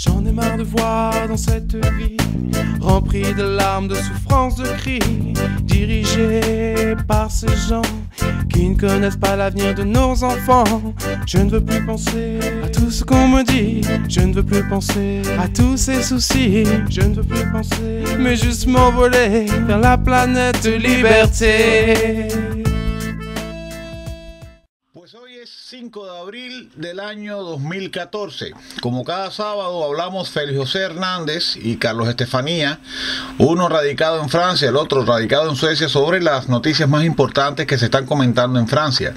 J'en ai marre de voir dans cette vie remplie de larmes, de souffrances, de cris, dirigée par ces gens qui ne connaissent pas l'avenir de nos enfants. Je ne veux plus penser à tout ce qu'on me dit, je ne veux plus penser à tous ces soucis, je ne veux plus penser, mais juste m'envoler vers la planète de liberté. Pues hoy es 5 de abril del año 2014. Como cada sábado hablamos Félix José Hernández y Carlos Estefanía, uno radicado en Francia, el otro radicado en Suecia, sobre las noticias más importantes que se están comentando en Francia.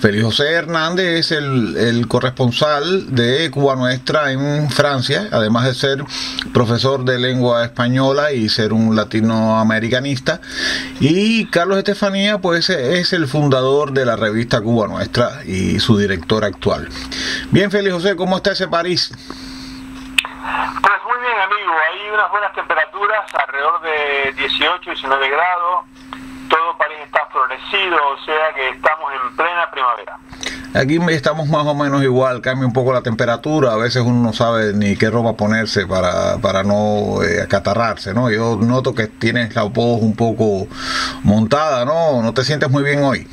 Félix José Hernández es el corresponsal de Cuba Nuestra en Francia, además de ser profesor de lengua española y ser un latinoamericanista. Y Carlos Estefanía pues es el fundador de la revista Cuba Nuestra y su director actual. Bien, Félix José, ¿cómo está ese París? Pues muy bien, amigo, hay unas buenas temperaturas, alrededor de 18, 19 grados, todo París está florecido, o sea que estamos en plena primavera. Aquí estamos más o menos igual, cambia un poco la temperatura, a veces uno no sabe ni qué ropa ponerse para no acatarrarse, ¿no? Yo noto que tienes la voz un poco montada, ¿no? ¿No te sientes muy bien hoy?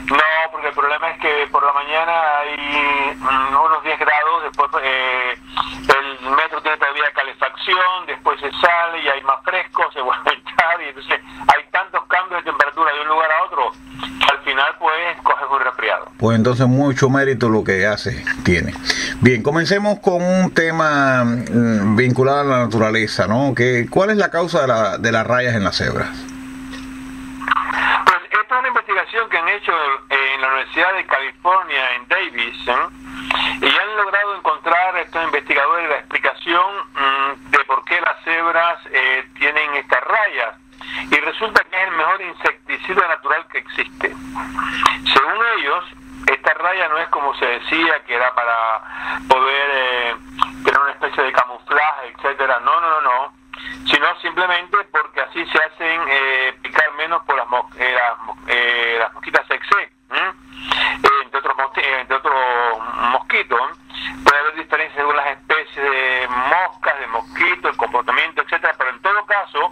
No, porque el problema es que por la mañana hay unos 10 grados, después el metro tiene todavía calefacción, después se sale y hay más fresco, se vuelve a entrar y entonces hay tantos cambios de temperatura de un lugar a otro que al final pues coges un resfriado. Pues entonces mucho mérito lo que tiene. Bien, comencemos con un tema vinculado a la naturaleza, ¿no? ¿Cuál es la causa de las rayas en las cebras? Esta es una investigación que han hecho en la Universidad de California en Davis, y han logrado encontrar estos investigadores la explicación de por qué las cebras tienen estas rayas, y resulta que es el mejor insecticida natural que existe. Según ellos, esta raya no es como se decía que era para poder tener una especie de camuflaje, etcétera. No, sino simplemente porque así se hacen picar menos por las mosquitas XC, entre otros mosquitos. Puede haber diferencias según las especies de moscas, de mosquitos, el comportamiento, etcétera, pero en todo caso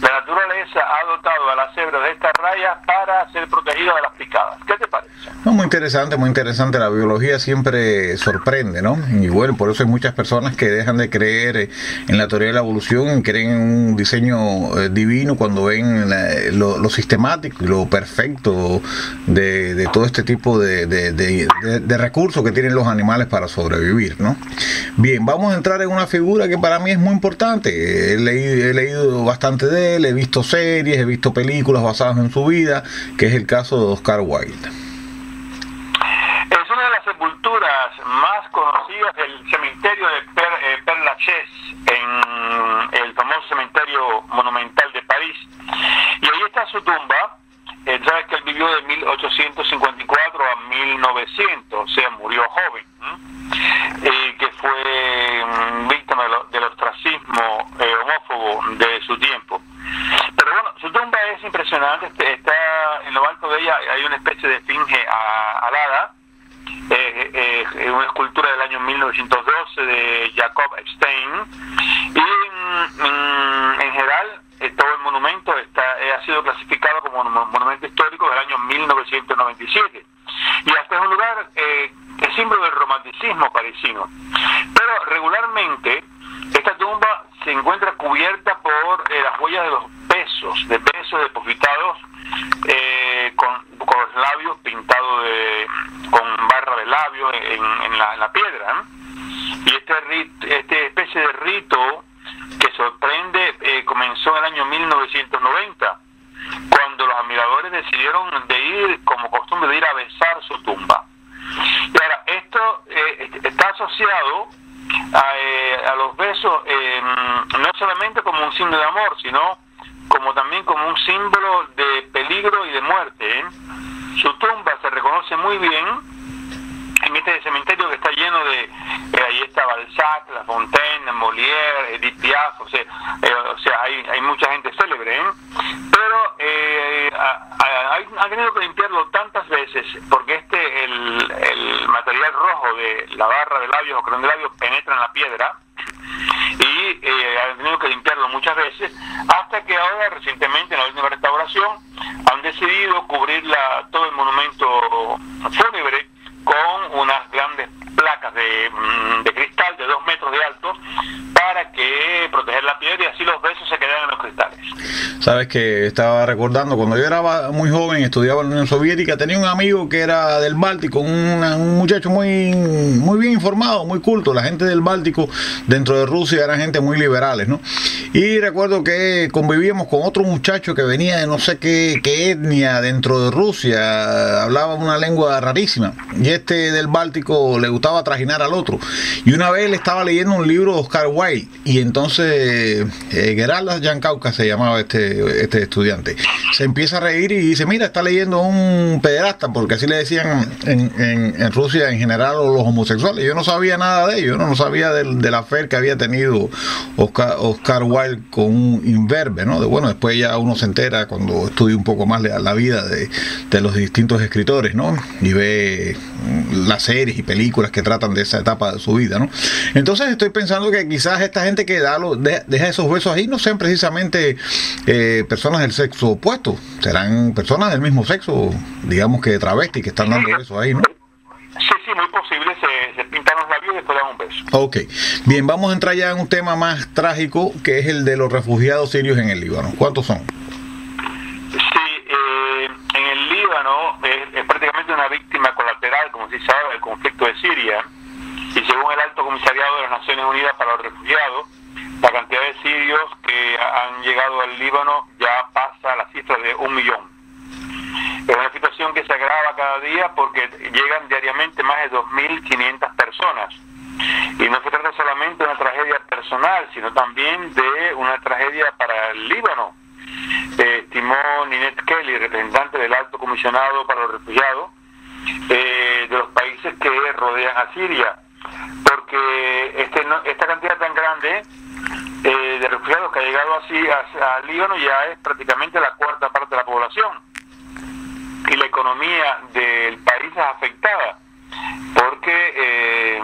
la naturaleza ha dotado a la cebra de estas rayas para ser protegida de las picadas. ¿Qué te parece? No, muy interesante. La biología siempre sorprende, ¿no? Y bueno, por eso hay muchas personas que dejan de creer en la teoría de la evolución y creen en un diseño divino cuando ven lo sistemático y lo perfecto de todo este tipo de recursos que tienen los animales para sobrevivir, ¿no? Bien, vamos a entrar en una figura que para mí es muy importante. He leído bastante de él, he visto series, he visto películas basadas en su vida, que es el caso de Oscar Wilde. Es una de las sepulturas más conocidas del cementerio de Père Lachaise, en el famoso cementerio monumental de París. Y ahí está su tumba. Sabes que él vivió de 1854 a 1900, o sea, murió joven, que fue víctima del ostracismo homófobo de su tiempo. Pero bueno, su tumba es impresionante, está en lo alto de ella hay una especie de esfinge alada, una escultura del año 1912 de Jacob Epstein, y en general todo el monumento ha sido clasificado como monumento histórico del año 1997, y hasta es un lugar es símbolo del romanticismo parisino. Pero regularmente esta tumba se encuentra cubierta por las huellas de los besos depositados con los labios pintados con barra de labio en la piedra, ¿no? Y esta especie de rito que sorprende comenzó en el año 1990, cuando los admiradores decidieron de ir, como costumbre, de ir a besar su tumba. Y ahora, esto está asociado a los besos no solamente como un signo de amor, sino como también como un símbolo de peligro y de muerte. Su tumba se reconoce muy bien en este cementerio que está lleno de ahí está Balzac, La Fontaine, Molière, Edith Piaf, o sea hay mucha gente célebre, pero han tenido que limpiarlo tantas veces porque el material rojo de la barra de labios o crón de labios penetra en la piedra y han tenido que limpiarlo muchas veces, hasta que ahora recientemente en la última restauración han decidido cubrir todo el monumento fúnebre con unas grandes placas de cristal de 2 metros de alto para que proteger la piedra y así los besos se quedan en los cristales. Sabes que estaba recordando cuando yo era muy joven, estudiaba en la Unión Soviética, tenía un amigo que era del Báltico, un muchacho muy bien informado, muy culto. La gente del Báltico dentro de Rusia eran gente muy liberales, ¿no? Y recuerdo que convivíamos con otro muchacho que venía de no sé qué etnia dentro de Rusia, hablaba una lengua rarísima, y este del Báltico le gustaba trajinar al otro. Y una vez le estaba leyendo un libro de Oscar Wilde, y entonces Gerald Jankauka se llamaba este estudiante, se empieza a reír y dice: mira, está leyendo un pederasta, porque así le decían en Rusia en general a los homosexuales. Yo no sabía nada de ello, no sabía del affair que había tenido Oscar Wilde con un imberbe, ¿no? Bueno, después ya uno se entera cuando estudia un poco más la vida de los distintos escritores, ¿no? Y ve las series y películas que tratan de esa etapa de su vida, ¿no? Entonces estoy pensando que quizás esta gente que deja esos besos ahí no sean precisamente personas del sexo opuesto, serán personas del mismo sexo, digamos que travesti, que están dando besos ahí, ¿no? Sí, muy posible, se pintan los labios y después dan un beso. Ok, bien, vamos a entrar ya en un tema más trágico, que es el de los refugiados sirios en el Líbano. ¿Cuántos son? Sí, en el Líbano es prácticamente una víctima colateral, como se sabe, del conflicto de Siria, y según el Alto Comisariado de las Naciones Unidas para los Refugiados, la cantidad de sirios que han llegado al Líbano ya pasa la cifra de 1 millón. Es una situación que se agrava cada día porque llegan diariamente más de 2.500 personas. Y no se trata solamente de una tragedia personal, sino también de una tragedia para el Líbano. Estimó Ninette Kelly, representante del Alto Comisionado para los Refugiados, de los países que rodean a Siria, porque esta cantidad tan grande de refugiados que ha llegado así al Líbano ya es prácticamente la 4ª parte de la población, y la economía del país es afectada porque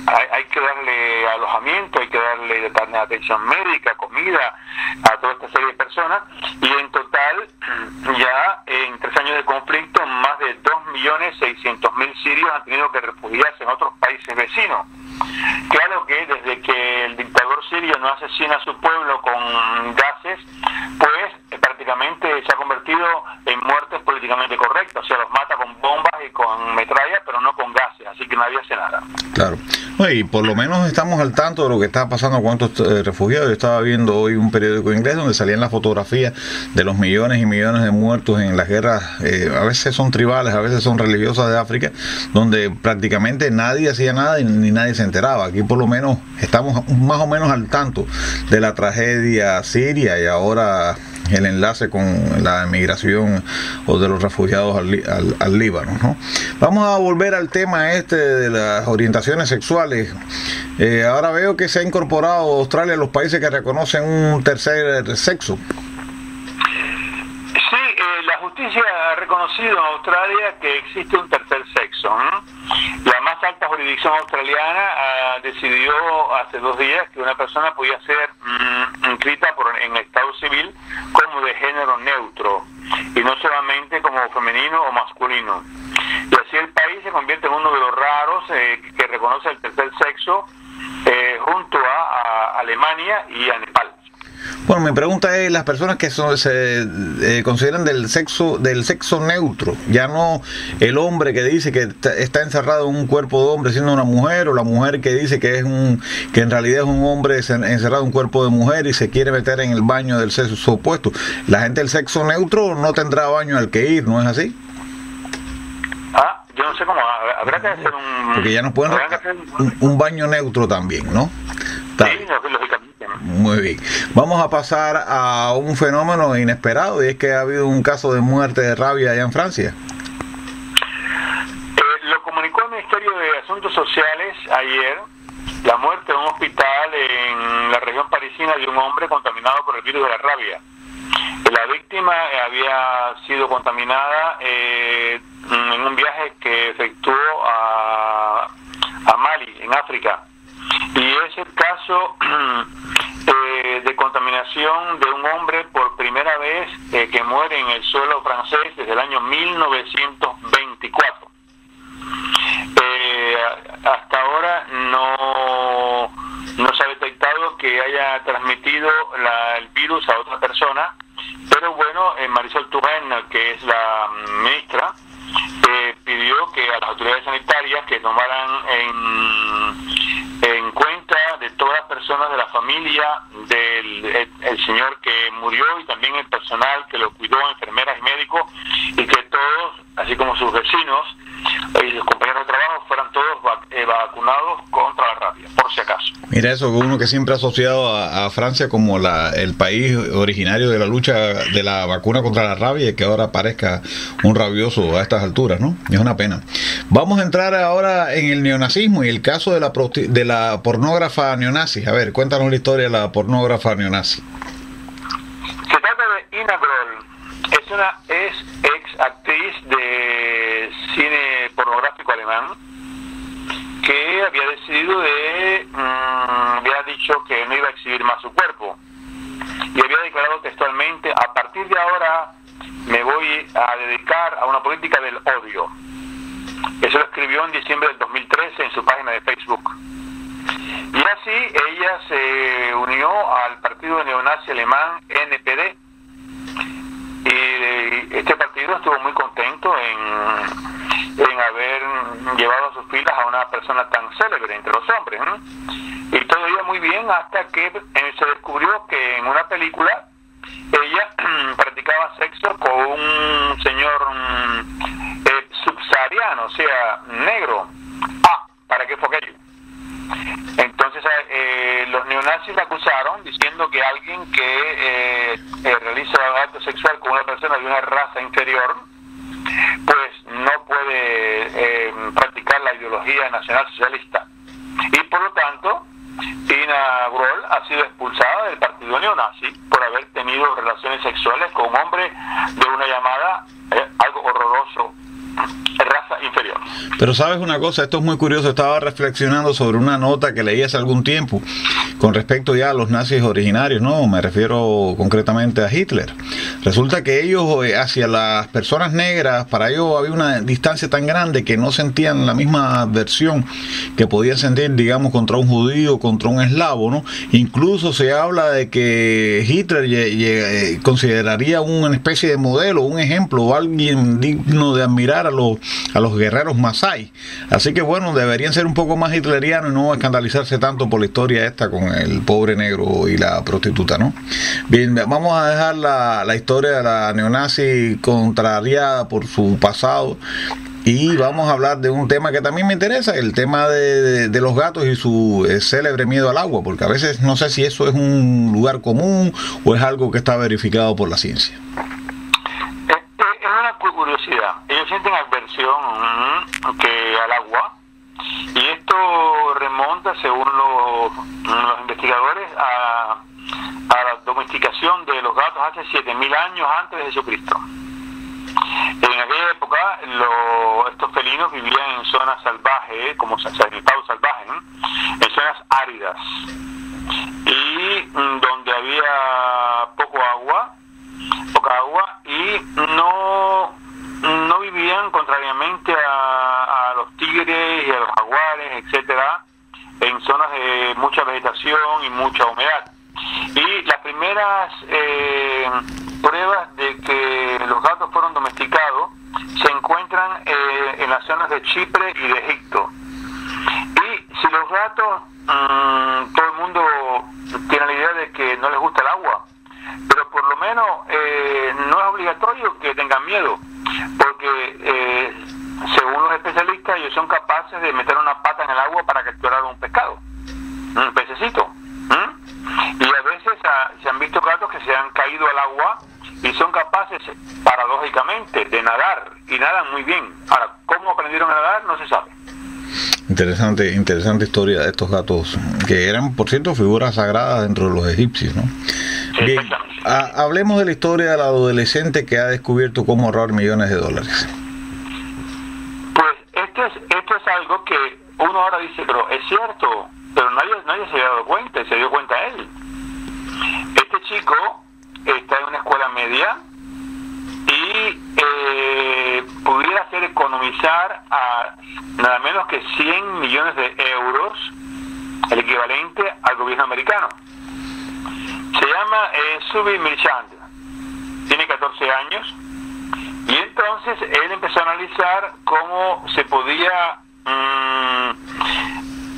hay que darle alojamiento, hay que darle atención médica, comida a toda esta serie de personas, y en total ya en 3 años de conflicto más de 2.600.000 sirios han tenido que refugiarse en otros países vecinos. Claro que desde que el dictador sirio no asesina a su pueblo con gases, pues prácticamente se ha convertido en muertes políticamente correctas, o sea, los mata con bombas y con metralla, pero no con gases, así que nadie hace nada. Claro, y por lo menos estamos al tanto de lo que está pasando con estos refugiados. Yo estaba viendo hoy un periódico inglés donde salían las fotografías de los millones y millones de muertos en las guerras, a veces son tribales, a veces son religiosas de África, donde prácticamente nadie hacía nada y ni nadie se enteraba. Aquí por lo menos estamos más o menos al tanto de la tragedia siria y ahora el enlace con la emigración o de los refugiados al Líbano, ¿no? Vamos a volver al tema de las orientaciones sexuales. Ahora veo que se ha incorporado Australia a los países que reconocen un tercer sexo. Sí, la justicia ha reconocido en Australia que existe un tercer sexo, ¿no? La más alta jurisdicción australiana decidió hace 2 días que una persona podía ser inscrita en el estado civil como de género neutro y no solamente como femenino o masculino. Y así el país se convierte en uno de los raros que reconoce el tercer sexo junto a Alemania y a Nepal. Bueno, mi pregunta es, las personas que se consideran del sexo neutro, ya no el hombre que dice que está encerrado en un cuerpo de hombre siendo una mujer, o la mujer que dice que en realidad es un hombre encerrado en un cuerpo de mujer y se quiere meter en el baño del sexo opuesto. La gente del sexo neutro no tendrá baño al que ir, ¿no es así? Yo no sé cómo, habrá que hacer porque ya nos pueden un baño neutro también, ¿no? Sí, lógicamente. Muy bien. Vamos a pasar a un fenómeno inesperado, y es que ha habido un caso de muerte de rabia allá en Francia. Lo comunicó el Ministerio de Asuntos Sociales ayer, la muerte en un hospital en la región parisina de un hombre contaminado por el virus de la rabia. La víctima había sido contaminada en un viaje que efectuó a Mali, en África. Y es el caso caso de contaminación de un hombre por primera vez que muere en el suelo francés desde el año 1924. Hasta ahora no se ha detectado que haya transmitido el virus a otra persona, pero bueno, Marisol Touraine, que es la ministra, pidió que a las autoridades sanitarias que tomaran en cuenta de todas las personas de la familia del señor que murió y también el personal que lo cuidó, enfermeras y médicos, y que todos, así como sus vecinos y sus compañeros de trabajo, fueran todos vacunados contra la rabia, por si acaso. Mira, eso, uno que siempre ha asociado a Francia como el país originario de la lucha de la vacuna contra la rabia, y que ahora parezca un rabioso a estas alturas, ¿no? Es una pena. Vamos a entrar ahora en el neonazismo y el caso de la pornógrafa neonazi. A ver, cuéntanos la historia de la pornógrafa neonazi. Se trata de Ina Groll. Es ex actriz de cine pornográfico alemán que había decidido había dicho que no iba a exhibir más su cuerpo y había declarado textualmente: a partir de ahora me voy a dedicar a una política del odio. Eso lo escribió en diciembre del 2013 en su página de Facebook. Y así ella se unió al partido neonazi alemán NPD, y este partido estuvo muy contento en haber llevado a sus filas a una persona tan célebre entre los hombres, ¿no? Y todo iba muy bien hasta que se descubrió que en una película ella practicaba sexo con un señor subsahariano, o sea, negro. ¿Para qué fue aquello? Entonces los neonazis la acusaron diciendo que alguien que realiza acto sexual con una persona de una raza inferior, pues no puede practicar la ideología nacionalsocialista, y por lo tanto Ina Groll ha sido expulsada del partido neonazi por haber tenido relaciones sexuales con un hombre de una llamada algo horroroso raza inferior. Pero sabes una cosa, esto es muy curioso. Estaba reflexionando sobre una nota que leí hace algún tiempo con respecto ya a los nazis originarios, ¿no? Me refiero concretamente a Hitler. Resulta que ellos, hacia las personas negras, para ellos había una distancia tan grande que no sentían la misma adversión que podían sentir, digamos, contra un judío, contra un eslavo, ¿no? Incluso se habla de que Hitler consideraría una especie de modelo, un ejemplo, o alguien digno de admirar a los guerreros masái. Así que bueno, deberían ser un poco más hitlerianos y no escandalizarse tanto por la historia esta con el pobre negro y la prostituta, ¿no? Bien, vamos a dejar la historia de la neonazi contrariada por su pasado y vamos a hablar de un tema que también me interesa, el tema de los gatos y su célebre miedo al agua, porque a veces no sé si eso es un lugar común o es algo que está verificado por la ciencia. Es una curiosidad. Ellos sienten aversión al agua, y esto remonta, según los investigadores, a la domesticación de los gatos hace 7.000 años antes de Jesucristo. En aquella época estos felinos vivían en zonas salvajes, como estado salvaje, ¿no? En zonas áridas, y donde había poca agua, y no vivían, contrariamente a los tigres y a los jaguares, etcétera, en zonas de mucha vegetación y mucha humedad. Y las primeras pruebas de que los gatos fueron domesticados se encuentran en las zonas de Chipre y de Egipto. Y si los gatos, todo el mundo tiene la idea de que no les gusta el agua, pero por lo menos no es obligatorio que tengan miedo, porque según los especialistas, ellos son capaces de meter una pata en el agua para capturar un pescado, un pececito. Y a veces se han visto gatos que se han caído al agua y son capaces, paradójicamente, de nadar, y nadan muy bien. Ahora, ¿cómo aprendieron a nadar? No se sabe. Interesante historia de estos gatos, que eran, por cierto, figuras sagradas dentro de los egipcios, ¿no? Bien, hablemos de la historia del adolescente que ha descubierto cómo ahorrar millones de dólares. Pues esto es algo que uno ahora dice, pero es cierto, pero pero nadie se había dado cuenta, y se dio cuenta él. Este chico está en una escuela media y pudiera hacer economizar a nada menos que 100 millones de euros, el equivalente al gobierno americano. Se llama Subi Mirchand, tiene 14 años, y entonces él empezó a analizar cómo se podía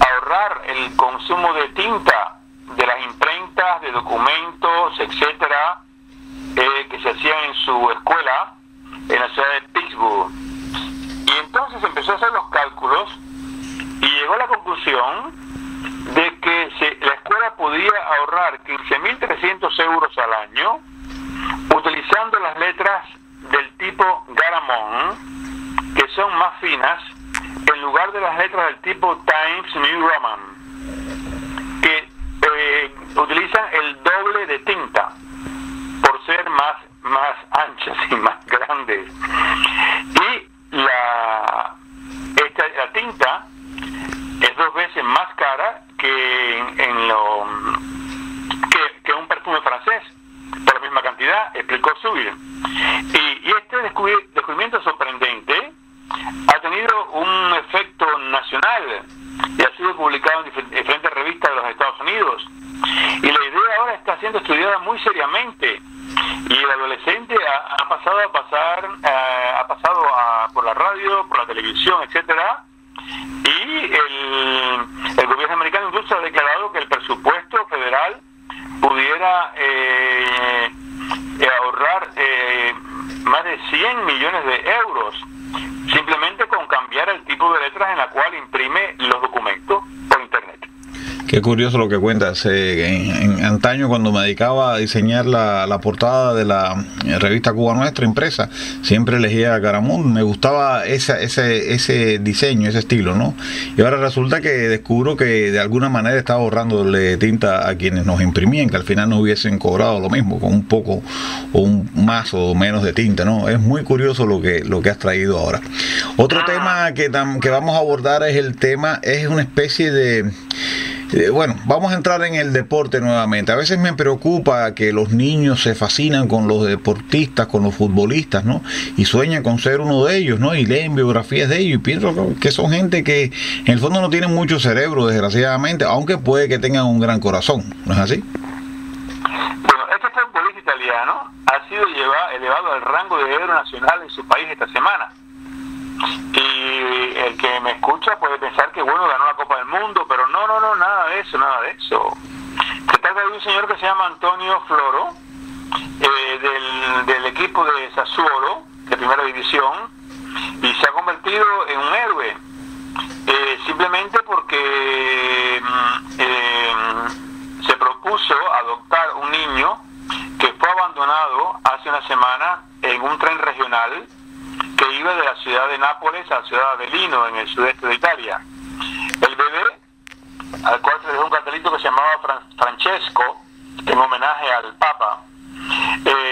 ahorrar el consumo de tinta de las imprentas, de documentos, etcétera, que se hacían en su escuela en la ciudad de Pittsburgh. Y entonces empezó a hacer los cálculos y llegó a la conclusión de que la escuela podía ahorrar 15.300 euros al año utilizando las letras del tipo Garamond, que son más finas, en lugar de las letras del tipo Times New Roman, que utilizan el doble de tinta por ser más anchas y más grandes. Y la tinta es 2 veces más cara que un perfume francés por la misma cantidad, explicó Subil. Y este descubrimiento sorprendente ha tenido un efecto nacional y ha sido publicado en diferentes revistas de los Estados Unidos. Y la idea ahora está siendo estudiada muy seriamente. Y el adolescente ha pasado por la radio, por la televisión, etcétera. Y el gobierno americano incluso ha declarado que el presupuesto federal pudiera ahorrar más de 100 millones de euros simplemente con cambiar el tipo de letras en la cual imprime los documentos por internet. Qué curioso lo que cuentas. En antaño, cuando me dedicaba a diseñar la portada de la revista Cuba Nuestra impresa, siempre elegía Garamond. Me gustaba ese diseño, ese estilo, ¿no? Y ahora resulta que descubro que de alguna manera estaba ahorrándole tinta a quienes nos imprimían, que al final no hubiesen cobrado lo mismo, con un poco o un más o menos de tinta, ¿no? Es muy curioso lo que has traído ahora. Otro tema que vamos a abordar es una especie de... Bueno, vamos a entrar en el deporte nuevamente. A veces me preocupa que los niños se fascinan con los deportistas, con los futbolistas, ¿no? Y sueñan con ser uno de ellos, ¿no? Y leen biografías de ellos y pienso que son gente que en el fondo no tienen mucho cerebro, desgraciadamente, aunque puede que tengan un gran corazón, ¿no es así? Bueno, este futbolista italiano ha sido elevado al rango de héroe nacional en su país esta semana. Y el que me escucha puede pensar que bueno, ganó la Copa del Mundo, pero no, nada de eso. Se trata de un señor que se llama Antonio Floro, del equipo de Sassuolo, de primera división, y se ha convertido en un héroe, simplemente porque se propuso adoptar un niño que fue abandonado hace una semana en un tren regional que iba de la ciudad de Nápoles a la ciudad de Avellino, en el sudeste de Italia. El bebé, al cual se le dio un cartelito que se llamaba Francesco, en homenaje al Papa,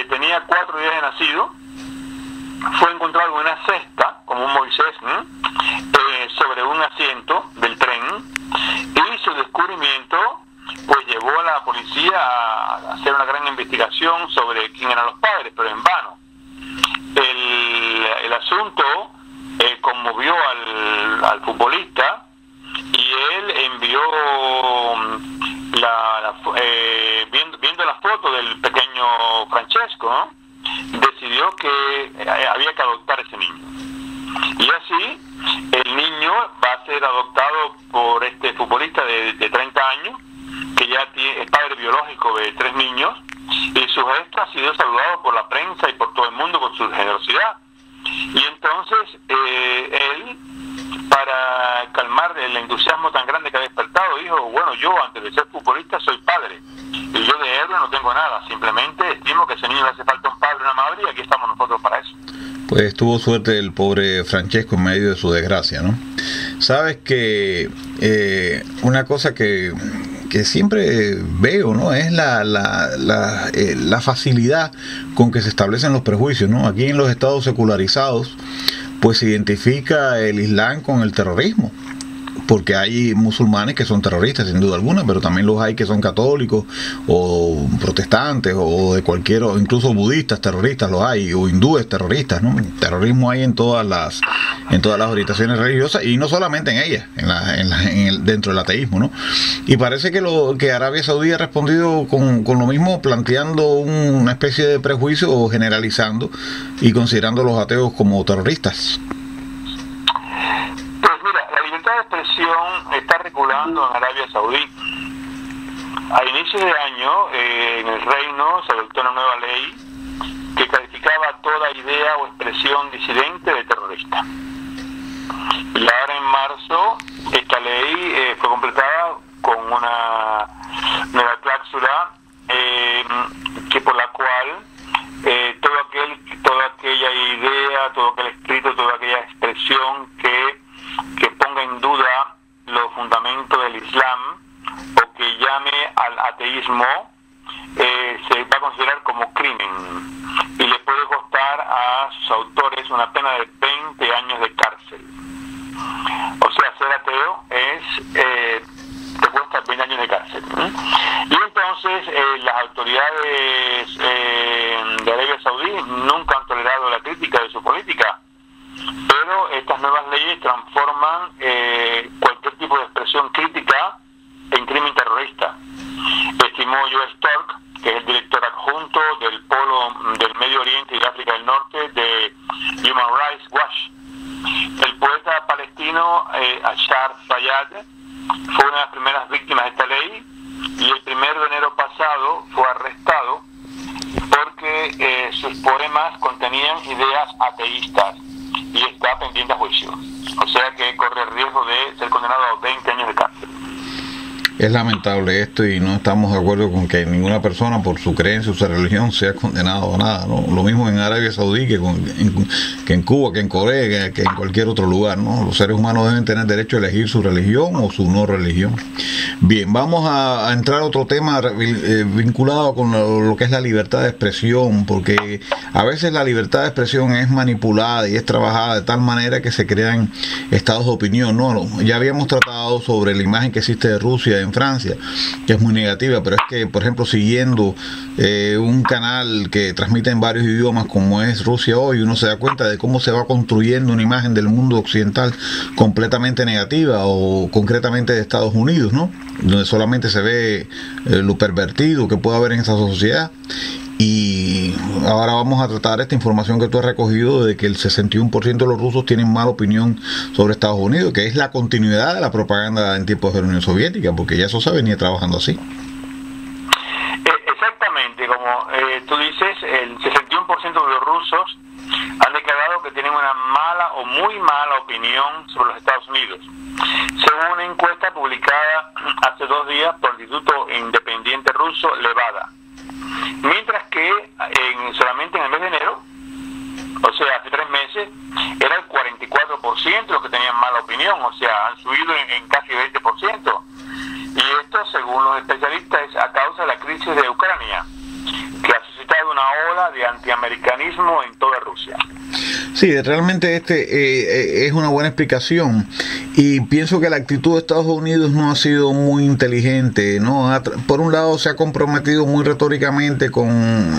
tenía 4 días de nacido, fue encontrado en una cesta, como un Moisés, sobre un asiento del tren, y su descubrimiento pues llevó a la policía a hacer una gran investigación sobre quién eran los padres, pero en vano. El asunto conmovió al futbolista y él envió viendo la foto del pequeño Francesco, ¿no? Decidió que había que adoptar ese niño. Y así el niño va a ser adoptado por este futbolista de 30 años, que ya es padre biológico de 3 niños, y su gesto ha sido saludado por la prensa y por todo el mundo con su generosidad. Y entonces él, para calmar el entusiasmo tan grande que ha despertado, dijo, bueno, yo antes de ser futbolista soy padre, y yo de héroe no tengo nada, simplemente estimo que a ese niño le hace falta un padre, una madre, y aquí estamos nosotros para eso. Pues tuvo suerte el pobre Francesco en medio de su desgracia, ¿no? Sabes que una cosa que siempre veo, ¿no? Es la facilidad con que se establecen los prejuicios, ¿no? Aquí en los estados secularizados, pues se identifica el Islam con el terrorismo. porque hay musulmanes que son terroristas sin duda alguna, pero también los hay que son católicos o protestantes o de cualquier, o incluso budistas terroristas los hay, o hindúes terroristas, ¿no? Terrorismo hay en todas las orientaciones religiosas, y no solamente en ellas, dentro del ateísmo, ¿no? Y parece que Arabia Saudí ha respondido con lo mismo, planteando una especie de prejuicio o generalizando y considerando a los ateos como terroristas. La expresión está reculando en Arabia Saudí. A inicios de año, en el reino se adoptó una nueva ley que calificaba toda idea o expresión disidente de terrorista. Y ahora en marzo, esta ley fue completada con una nueva cláusula que por la cual toda aquella idea, todo aquel escrito, toda aquella expresión que ponga en duda los fundamentos del Islam o que llame al ateísmo se va a considerar como crimen y le puede costar a sus autores una pena de 20 años de cárcel. O sea, ser ateo te cuesta 20 años de cárcel. Y entonces las autoridades de Arabia Saudí nunca han tolerado la crítica de su política, pero estas nuevas leyes transforman cualquier tipo de expresión crítica en crimen terrorista. Estimó Joe Stork, que es el director adjunto del Polo del Medio Oriente y de África del Norte de Human Rights Watch. El poeta palestino Ashar Fayyad fue una de las primeras víctimas de esta ley y el 1 de enero pasado fue arrestado porque sus poemas contenían ideas ateístas y está pendiente a juicio. O sea que corre el riesgo de ser condenado a 20 años de cárcel. Es lamentable esto y no estamos de acuerdo con que ninguna persona por su creencia o su religión sea condenado a nada, ¿no? Lo mismo en Arabia Saudí que en Cuba, que en Corea, que en cualquier otro lugar, ¿no? Los seres humanos deben tener derecho a elegir su religión o su no religión. Bien, vamos a entrar a otro tema vinculado con lo que es la libertad de expresión, porque a veces la libertad de expresión es manipulada y es trabajada de tal manera que se crean estados de opinión, ¿no? Ya habíamos tratado sobre la imagen que existe de Rusia en Francia, que es muy negativa, pero es que, por ejemplo, siguiendo un canal que transmite en varios idiomas como es Rusia Hoy, uno se da cuenta de cómo se va construyendo una imagen del mundo occidental completamente negativa, o concretamente de Estados Unidos, ¿no? Donde solamente se ve lo pervertido que puede haber en esa sociedad. Y ahora vamos a tratar esta información que tú has recogido de que el 61% de los rusos tienen mala opinión sobre Estados Unidos, que es la continuidad de la propaganda en tiempos de la Unión Soviética, porque ya eso se venía trabajando así. Exactamente, como tú dices, el 61% de los rusos han declarado que tienen una mala o muy mala opinión sobre los Estados Unidos, según una encuesta publicada hace 2 días por el Instituto Independiente Ruso Levada. Mientras que solamente en el mes de enero, o sea, hace 3 meses, era el 44% los que tenían mala opinión, o sea, han subido en casi 20%. Y esto, según los especialistas, es a causa de la crisis de Ucrania, que ha suscitado una ola de antiamericanismo en toda Rusia. Sí, realmente es una buena explicación, y pienso que la actitud de Estados Unidos no ha sido muy inteligente, ¿no? Por un lado se ha comprometido muy retóricamente con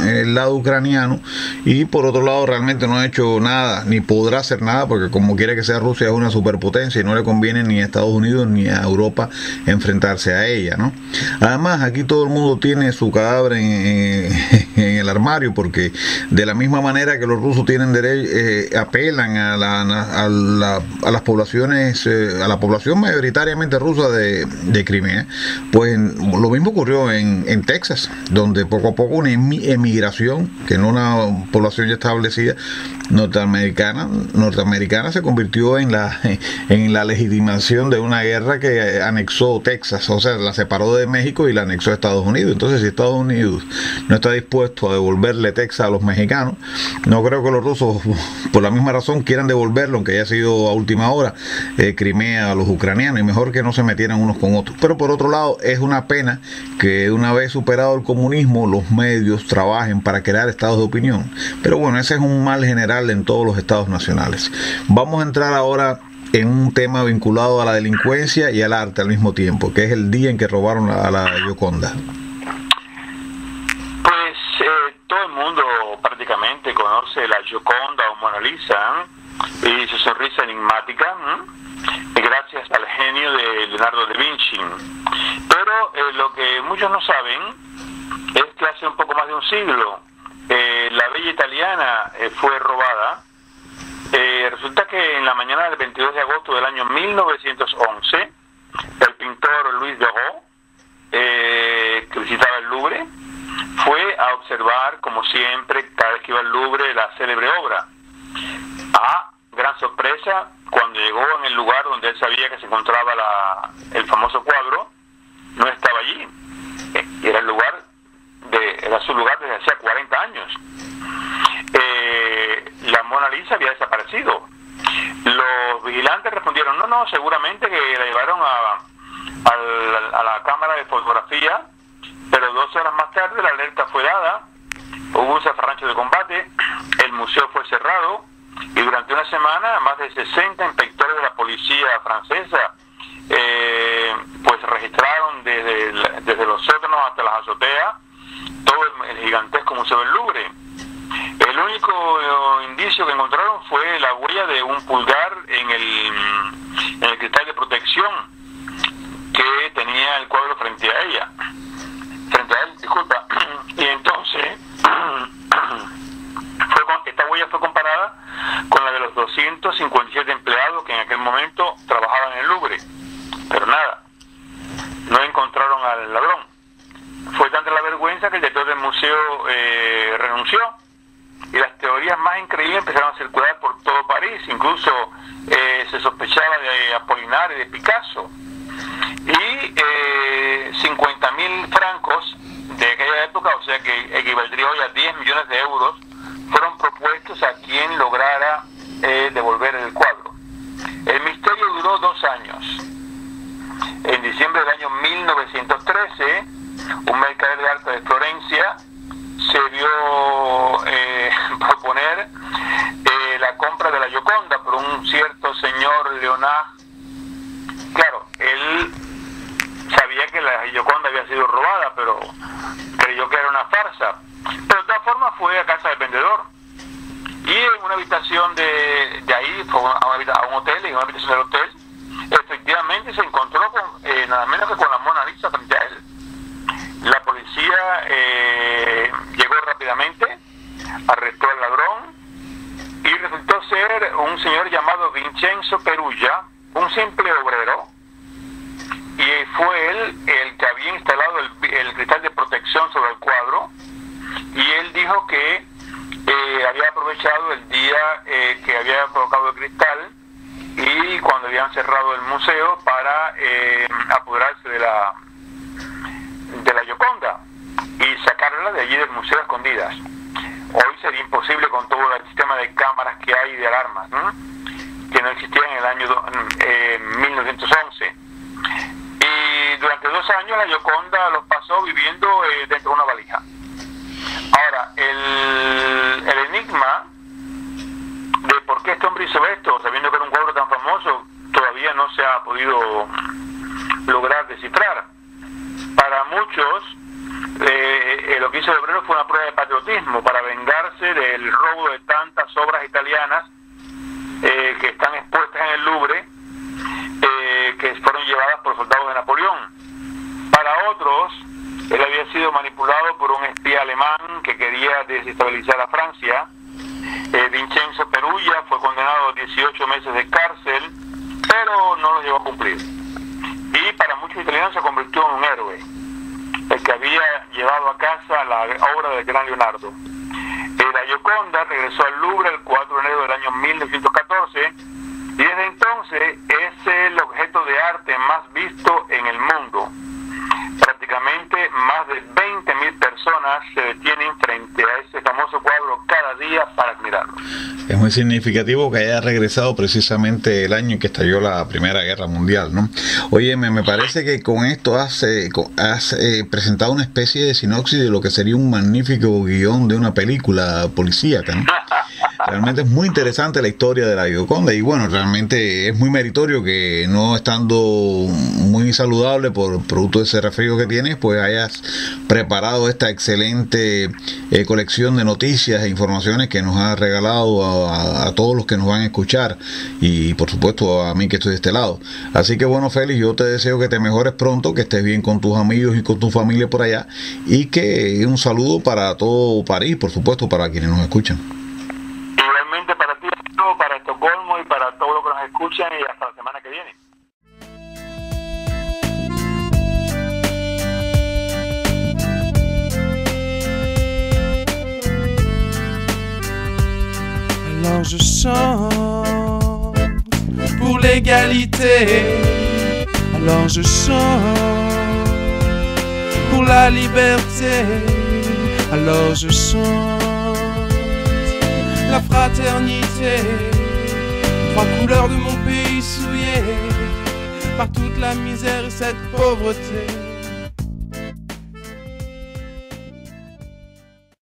el lado ucraniano, y por otro lado realmente no ha hecho nada, ni podrá hacer nada, porque como quiera que sea, Rusia es una superpotencia y no le conviene ni a Estados Unidos ni a Europa enfrentarse a ella, ¿no? Además, aquí todo el mundo tiene su cadáver en el armario, porque de la misma manera que los rusos tienen derecho, apelan a las poblaciones, a la población mayoritariamente rusa de Crimea, pues lo mismo ocurrió en Texas, donde poco a poco una emigración, que no una población ya establecida norteamericana se convirtió en la legitimación de una guerra que anexó Texas, o sea, la separó de México y la anexó a Estados Unidos. Entonces, si Estados Unidos no está dispuesto a devolverle Texas a los mexicanos, no creo que los rusos, por la misma razón, quieran devolverlo, aunque haya sido a última hora, Crimea a los ucranianos, y mejor que no se metieran unos con otros. Pero por otro lado, es una pena que una vez superado el comunismo, los medios trabajen para crear estados de opinión. Pero bueno, ese es un mal general en todos los estados nacionales. Vamos a entrar ahora en un tema vinculado a la delincuencia y al arte al mismo tiempo, que es el día en que robaron a la Gioconda. Pues todo el mundo prácticamente conoce la Gioconda o Mona Lisa y su sonrisa enigmática, gracias al genio de Leonardo da Vinci. Pero lo que muchos no saben es que hace un poco más de un siglo la bella italiana fue robada. Resulta que en la mañana del 22 de agosto del año 1911, el pintor Louis Daguerre, que visitaba el Louvre, fue a observar, como siempre, cada vez que iba al Louvre, la célebre obra. Gran sorpresa, cuando llegó en el lugar donde él sabía que se encontraba el famoso cuadro, no estaba allí. Era su lugar desde hacía 40 años. La Mona Lisa había desaparecido. Los vigilantes respondieron, no, seguramente que la llevaron a la cámara de fotografía, pero 2 horas más tarde la alerta fue dada, hubo un zafarrancho de combate, el museo fue cerrado, y durante una semana más de 60 inspectores de la policía francesa pues registraron desde los sótanos hasta las azoteas todo el gigantesco Museo del Louvre. El único indicio que encontraron fue la huella de un pulgar en el cristal de protección que tenía el cuadro frente a él, disculpa. Y entonces esta huella fue comparada con la de los 257 empleados que en aquel momento trabajaban en el Louvre, pero nada, no encontraron al ladrón. Fue tanta la vergüenza que el director del museo renunció, y las teorías más increíbles empezaron a circular por todo París. Incluso se sospechaba de Apollinaire y de Picasso, y 50.000 francos de aquella época, o sea que equivaldría hoy a 10 millones de euros, fueron propuestos a quien lograra devolver el cuadro. El misterio duró 2 años. En diciembre del año 1913, un mercader de arte de Florencia se vio proponer la compra de la Gioconda por un cierto señor Leonard. Claro, él sabía que la Gioconda había sido robada, pero creyó que era una farsa. Pero de todas formas fue a casa del vendedor, y en una habitación de ahí, fue a un hotel, y en una habitación del hotel efectivamente se encontró con nada menos que con la Mona Lisa frente a él. La policía llegó rápidamente, arrestó al ladrón, y resultó ser un señor llamado Vincenzo Perugia, un simple obrero, y fue él el que había instalado el cristal de protección sobre el cuadro, y él dijo que había aprovechado el día que había colocado el cristal y cuando habían cerrado el museo para apoderarse de la Gioconda y sacarla de allí del museo a escondidas. Hoy sería imposible con todo el sistema de cámaras que hay de alarmas, que no existía en el año 1911. Y durante 2 años la Gioconda los pasó viviendo dentro de una valija. Ahora, el enigma de por qué este hombre hizo esto, sabiendo que era un cuadro tan famoso, todavía no se ha podido lograr descifrar. Para muchos, lo que hizo el obrero fue una prueba de patriotismo para vengarse del robo de tantas obras italianas que están expuestas en el Louvre, que fueron llevadas por soldados de Napoleón. Para otros, él había sido manipulado por un espía alemán que quería desestabilizar a Francia. Vincenzo Perugia fue condenado a 18 meses de cárcel, pero no lo llegó a cumplir. Y para muchos italianos se convirtió en un héroe, el que había llevado a casa la obra del gran Leonardo. La Gioconda regresó al Louvre el 4 de enero del año 1914, y desde entonces es el objeto de arte más visto en el mundo. Prácticamente más de 20.000 personas se detienen frente a ese famoso cuadro cada día para admirarlo. Es muy significativo que haya regresado precisamente el año en que estalló la Primera Guerra Mundial, ¿no? Oye, me parece que con esto has presentado una especie de sinopsis de lo que sería un magnífico guión de una película policíaca, ¿no? Realmente es muy interesante la historia de la Gioconda y bueno, realmente es muy meritorio que no estando muy saludable por producto de ese resfrío que tienes, pues hayas preparado esta excelente colección de noticias e informaciones que nos has regalado a todos los que nos van a escuchar y por supuesto a mí que estoy de este lado. Así que bueno, Félix, yo te deseo que te mejores pronto, que estés bien con tus amigos y con tu familia por allá y que un saludo para todo París, por supuesto, para quienes nos escuchan. Igualmente para ti, para Estocolmo y para todos los que nos escuchan y hasta la semana que viene. Alors je chante pour l'égalité. Alors je chante pour la liberté. Alors je chante la fraternité. Trois couleurs de mon pays souillé par toute la misère et cette pauvreté.